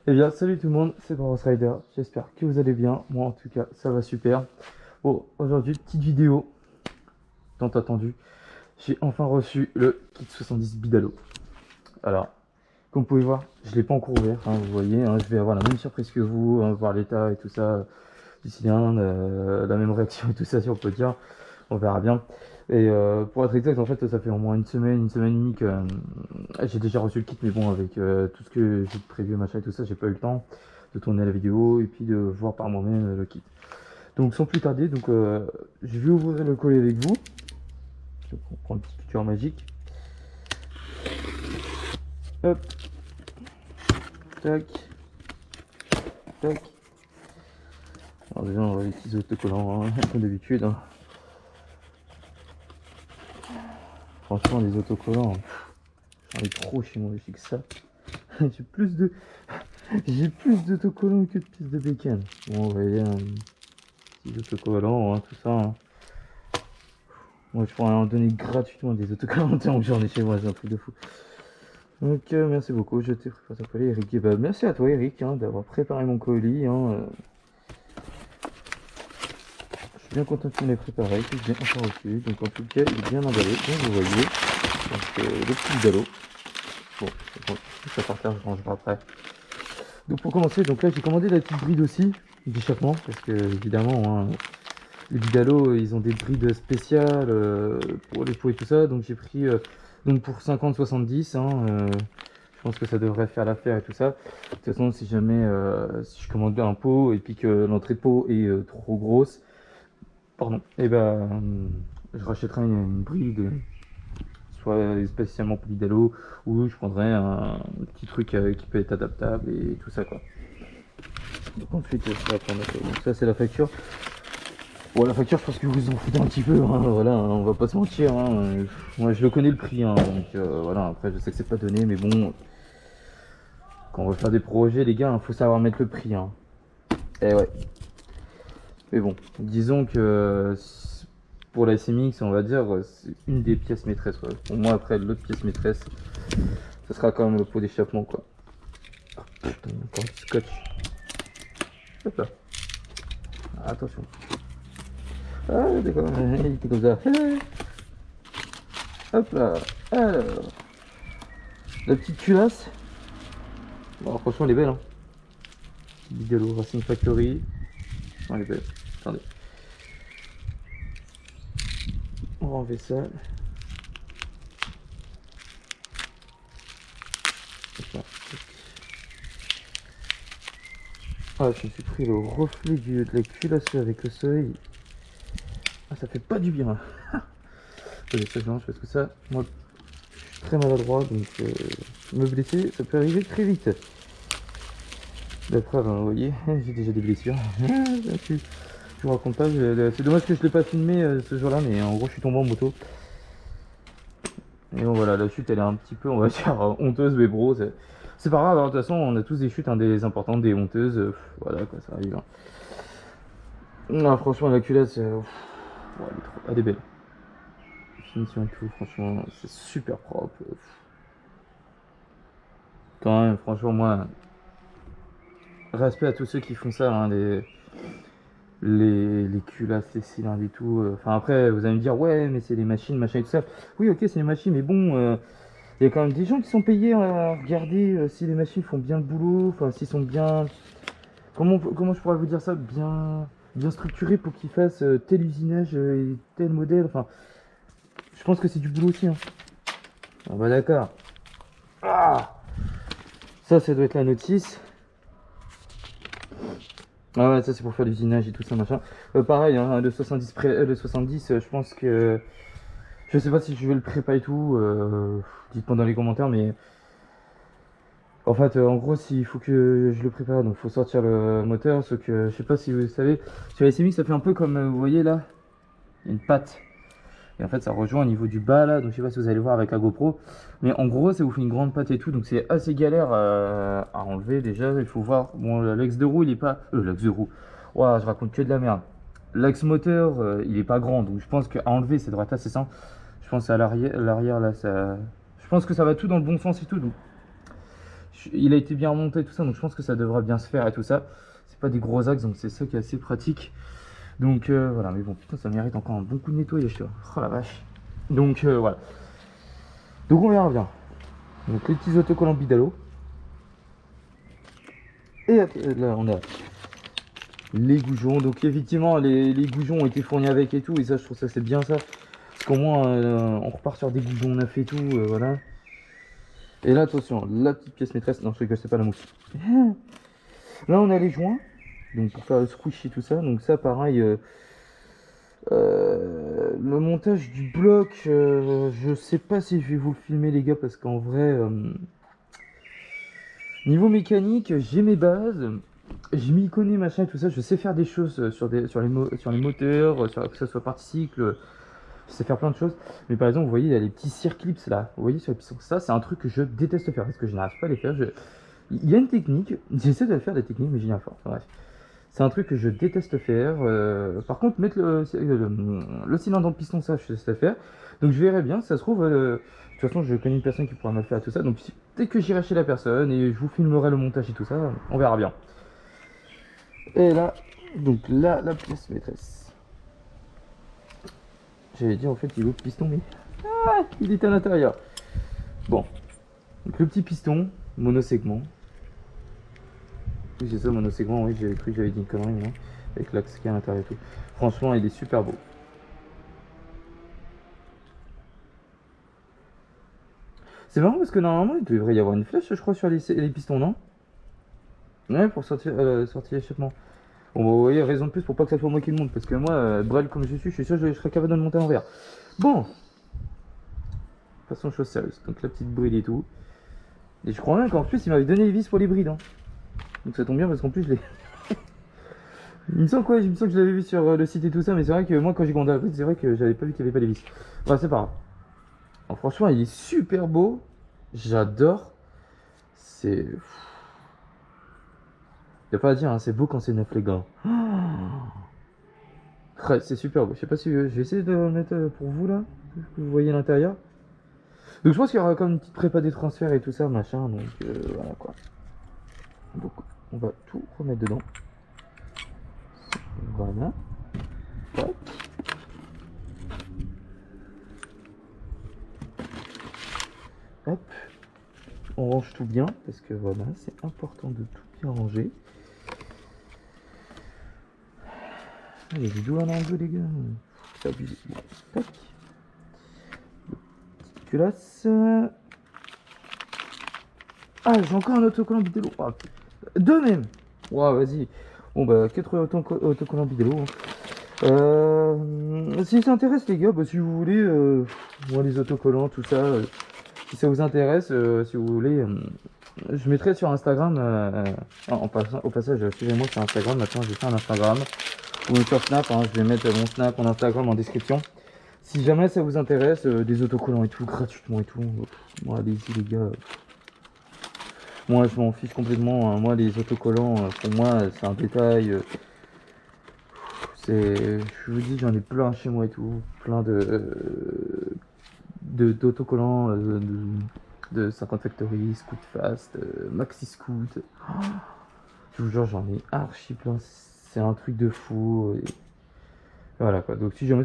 Eh bien, salut tout le monde, c'est Boros Rider. J'espère que vous allez bien. Moi, en tout cas, ça va super. Bon, aujourd'hui, petite vidéo, tant attendu. J'ai enfin reçu le kit 70 Bidalo. Alors, comme vous pouvez voir, je ne l'ai pas encore ouvert. Hein, vous voyez, hein, je vais avoir la même surprise que vous, hein, voir l'état et tout ça du cylindre, la même réaction et tout ça, si on peut dire. On verra bien. Et pour être exact, en fait, ça fait au moins une semaine et demie que j'ai déjà reçu le kit, mais bon, avec tout ce que j'ai prévu, machin et tout ça, j'ai pas eu le temps de tourner la vidéo et puis de voir par moi-même le kit. Donc, sans plus tarder, je vais ouvrir le colis avec vous. Je vais prendre une petite cuillère magique. Hop, tac, tac. Alors, déjà, on va les petits autocollants, hein, comme d'habitude. Hein. Franchement, les autocollants, j'en ai trop chez moi, j'ai que ça. j'ai plus de. J'ai plus d'autocollants que de pièces de bacon. Bon, vous voyez, petits autocollants, hein, tout ça. Hein. Moi, je pourrais en donner gratuitement des autocollants tant que j'en ai chez moi, c'est un truc de fou. Donc, merci beaucoup, je t'ai préparé ton colis, Eric. Et bah, merci à toi, Eric, hein, d'avoir préparé mon colis. Hein, je suis bien content que tu me l'aies préparé, que je l'ai enfin reçu. Donc, en tout cas, il est bien emballé, comme vous voyez. Donc, le petit galop. Bon, ça par terre, je rangerai après. Donc, pour commencer, donc là, j'ai commandé la petite bride aussi, d'échappement, parce que, évidemment, hein, les Bidalo, ils ont des brides spéciales pour les pots et tout ça. Donc j'ai pris donc pour 50-70. Hein, je pense que ça devrait faire l'affaire et tout ça. De toute façon, si jamais si je commande un pot et puis que l'entrée de pot est trop grosse, pardon, et ben je rachèterai une bride, soit spécialement pour Bidalo, ou je prendrai un petit truc qui peut être adaptable et tout ça quoi. Donc ensuite, donc ça c'est la facture. Bon, la facture, je pense que vous en foutez un petit peu, hein, voilà, hein, on va pas se mentir. Hein, moi, je le connais le prix, hein, donc voilà, après, je sais que c'est pas donné, mais bon, quand on veut faire des projets, les gars, il faut savoir mettre le prix. Hein. Et ouais. Mais bon, disons que pour la SMX, on va dire, c'est une des pièces maîtresses. Ouais. Pour moi, après, l'autre pièce maîtresse, ce sera quand même le pot d'échappement, quoi. Oh, putain, encore du scotch. Hop là. Attention. Ah, d'accord, il était comme ça. Hop là. Alors. La petite culasse. Bon, franchement, elle est belle. Hein. Bigalo Racing Factory. Non, elle est belle. Attendez. On va enlever ça. Ah, je me suis pris le reflet de la culasse avec le soleil. Ah, ça fait pas du bien. Attendez, ça je mange parce que ça, moi, je suis très maladroit. Donc, me blesser, ça peut arriver très vite. D'après, ben, vous voyez, j'ai déjà des blessures. je vous raconte pas. C'est dommage que je l'ai pas filmé ce jour-là, mais en gros, je suis tombé en moto. Et bon, voilà, la chute, elle est un petit peu, on va dire, honteuse, mais bro, c'est pas grave. Alors, de toute façon, on a tous des chutes, hein, des importantes, des honteuses. Voilà, quoi, ça arrive. Hein. Non, franchement, la culasse, ouais, elle est belle. Finition et tout, franchement, c'est super propre. Quand même, franchement, moi, respect à tous ceux qui font ça, hein, les culasses, les cylindres et tout. Enfin, après, vous allez me dire, ouais, mais c'est les machines, machin et tout ça. Oui, ok, c'est les machines, mais bon, il y a quand même des gens qui sont payés à regarder si les machines font bien le boulot, enfin, s'ils sont bien. Comment je pourrais vous dire ça? Bien structurés pour qu'ils fassent tel usinage et tel modèle. Enfin, je pense que c'est du boulot aussi. Hein. Ah, bah, d'accord. Ah! Ça doit être la notice. Ah ouais, ça c'est pour faire l'usinage et tout ça, machin. Pareil, hein, le 70, je pense que. Je sais pas si je vais le prépa et tout. Dites-moi dans les commentaires, mais. En fait, en gros, s'il faut que je le prépare, donc faut sortir le moteur. Sauf que je sais pas si vous savez, sur la SMX, ça fait un peu comme vous voyez là, une patte. Et en fait, ça rejoint au niveau du bas là. Donc je sais pas si vous allez voir avec la GoPro, mais en gros, ça vous fait une grande patte et tout. Donc c'est assez galère à enlever déjà. Il faut voir. Bon, l'axe de roue, il est pas. L'axe de roue. Ouah, je raconte que de la merde. L'axe moteur, il est pas grand. Donc je pense qu'à enlever, ça devrait être assez simple. Je pense à l'arrière là, ça. Je pense que ça va tout dans le bon sens et tout. Donc Il a été bien remonté et tout ça, donc je pense que ça devrait bien se faire et tout ça. C'est pas des gros axes, donc c'est ça qui est assez pratique. Donc voilà, mais bon, putain, ça mérite encore un bon coup de nettoyage, tu vois. Oh la vache. Donc voilà. Donc on verra bien. Donc les petits autocollants Bidalo. Et là, on a les goujons. Donc effectivement, les goujons ont été fournis avec et tout. Et ça, je trouve ça, c'est bien ça. Parce qu'au moins, on repart sur des goujons neufs et tout. Voilà. Et là, attention, la petite pièce maîtresse. Non, je rigole, c'est pas la mousse. Là, on a les joints. Donc pour faire le squish et tout ça. Donc ça, pareil. Le montage du bloc, je sais pas si je vais vous le filmer, les gars, parce qu'en vrai, niveau mécanique, j'ai mes bases. Je m'y connais, machin et tout ça. Je sais faire des choses sur les moteurs, que ce soit parti-cycle. Je sais faire plein de choses. Mais par exemple, vous voyez, il y a les petits circlips là. Vous voyez sur les pistons. Ça, c'est un truc que je déteste faire parce que je n'arrive pas à les faire. Il y a une technique. J'essaie de le faire, des techniques, mais j'y viens fort. Bref. C'est un truc que je déteste faire. Par contre, mettre le cylindre dans le piston, ça, je sais faire. Donc je verrai bien. Ça se trouve, de toute façon, je connais une personne qui pourra me faire tout ça. Donc dès que j'irai chez la personne et je vous filmerai le montage et tout ça, on verra bien. Et là, donc là, la pièce maîtresse. J'avais dit en fait, il est au piston, mais il est à l'intérieur. Bon, donc le petit piston, monosegment. Oui, c'est ça, monosegment, oui, j'avais cru que j'avais dit une connerie, mais non. Avec l'axe qui est à l'intérieur et tout. Franchement, il est super beau. C'est marrant parce que normalement, il devrait y avoir une flèche, je crois, sur les pistons, non? Ouais, pour sortir l'échappement. Bon, bah, vous voyez, raison de plus pour pas que ça soit moi qui le monte. Parce que moi, brel comme je suis sûr que je serais capable de le monter en vert. Bon, passons aux choses sérieuses. Donc la petite bride et tout. Et je crois même qu'en plus, il m'avait donné les vis pour les brides. Hein. Donc ça tombe bien parce qu'en plus, je l'ai. Il me semble quoi, il me semble que je l'avais vu sur le site et tout ça, mais c'est vrai que moi quand j'ai commandé la bride, c'est vrai que j'avais pas vu qu'il n'y avait pas les vis. Enfin, c'est pas grave. Alors, franchement, il est super beau. J'adore. C'est. Y'a pas à dire, hein, c'est beau quand c'est neuf, les gars. Ouais, c'est super beau. Je sais pas si je vais essayer de le mettre pour vous là, que vous voyez l'intérieur. Donc je pense qu'il y aura comme une petite prépa des transferts et tout ça, machin. Donc voilà quoi. Donc on va tout remettre dedans. Voilà. Hop. Hop. On range tout bien parce que voilà, c'est important de tout bien ranger. Ah, il y a du doigt à l'enlever, les gars. C'est abusé. Bon, tac. Petite culasse. Ah, j'ai encore un autocollant Bidelo. Oh, deux même. Ouais, vas-y. Bon, bah, 4 autocollants Bidelo. Si ça intéresse, les gars, bah, si vous voulez, moi, les autocollants, tout ça, si ça vous intéresse, si vous voulez, je mettrai sur Instagram, au passage, suivez-moi sur Instagram. Maintenant, j'ai fait un Instagram. Ou sur Snap, hein, je vais mettre mon Snap, mon Instagram en description. Si jamais ça vous intéresse, des autocollants et tout, gratuitement et tout, moi, allez-y, les gars. Moi, je m'en fiche complètement. Hein. Moi, les autocollants, pour moi, c'est un détail. Je vous dis, j'en ai plein chez moi et tout. Plein d'autocollants de 50 Factory, Scoot Fast, Maxi Scoot. Je vous jure, j'en ai archi plein. C'est un truc de fou. Et voilà quoi. Donc, si jamais